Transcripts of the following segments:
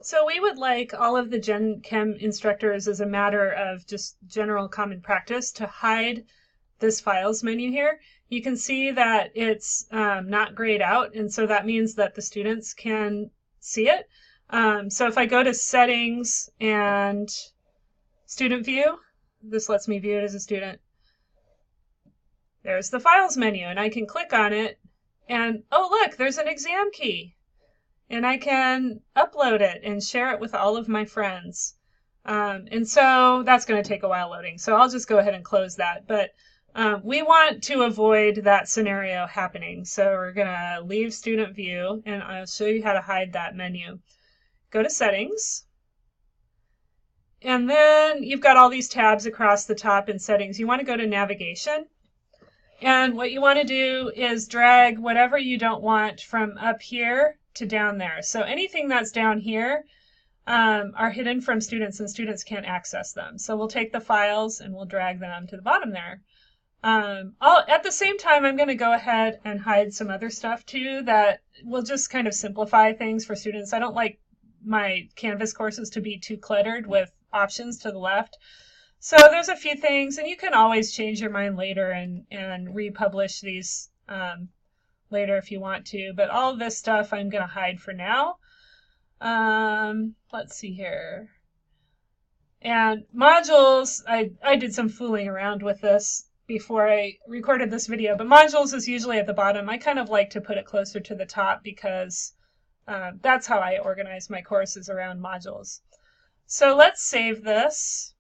So we would like all of the Gen Chem instructors, as a matter of just general common practice, to hide this files menu here. You can see that it's not grayed out, and so that means that the students can see it. So if I go to settings and student view, this lets me view it as a student. There's the files menu, and I can click on it, and oh look, there's an exam key. And I can upload it and share it with all of my friends. And so that's going to take a while loading. So I'll just go ahead and close that. But we want to avoid that scenario happening. So we're going to leave student view, and I'll show you how to hide that menu. Go to settings. And then you've got all these tabs across the top in settings. You want to go to navigation. And what you want to do is drag whatever you don't want from up here to down there. So anything that's down here are hidden from students, and students can't access them. So we'll take the files and we'll drag them to the bottom there. At the same time, I'm going to go ahead and hide some other stuff too that will just kind of simplify things for students. I don't like my Canvas courses to be too cluttered with options to the left. So there's a few things, and you can always change your mind later and republish these later if you want to, but all of this stuff I'm going to hide for now. Let's see here. And modules, I did some fooling around with this before I recorded this video, but modules is usually at the bottom. I kind of like to put it closer to the top because that's how I organize my courses, around modules. So let's save this.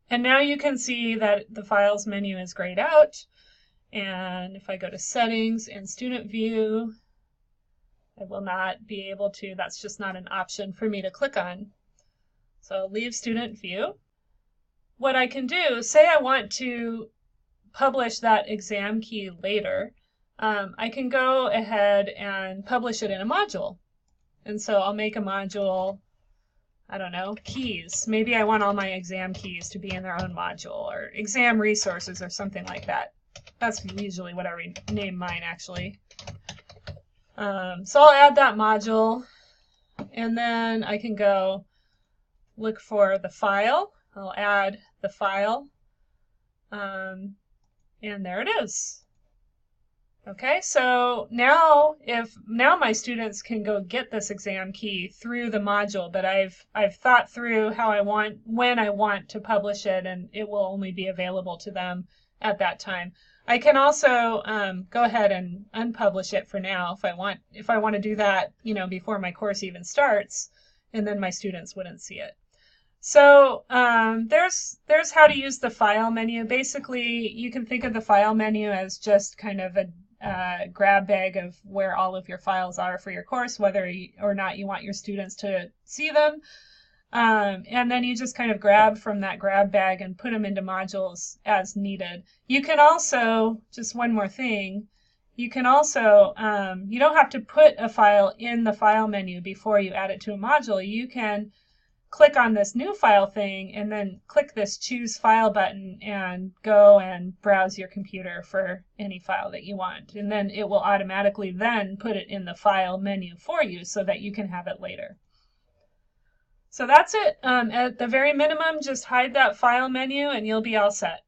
And now you can see that the files menu is grayed out. And if I go to settings and student view, I will not be able to, that's just not an option for me to click on. So I'll leave student view. What I can do, say I want to publish that exam key later, I can go ahead and publish it in a module. And so I'll make a module, I don't know, keys. Maybe I want all my exam keys to be in their own module, or exam resources or something like that. That's usually what I rename mine, actually. So I'll add that module, and then I can go look for the file. I'll add the file, and there it is. Okay, so now my students can go get this exam key through the module, but I've thought through when I want to publish it, and it will only be available to them at that time. I can also go ahead and unpublish it for now if I want to do that, before my course even starts, and then my students wouldn't see it. So there's how to use the file menu. Basically, you can think of the file menu as just kind of a grab bag of where all of your files are for your course, whether or not you want your students to see them. And then you just kind of grab from that grab bag and put them into modules as needed. You can also, just one more thing, you can also, you don't have to put a file in the file menu before you add it to a module. You can click on this new file thing and then click this choose file button and go and browse your computer for any file that you want. And then it will automatically then put it in the file menu for you so that you can have it later. So that's it. At the very minimum, just hide that file menu and you'll be all set.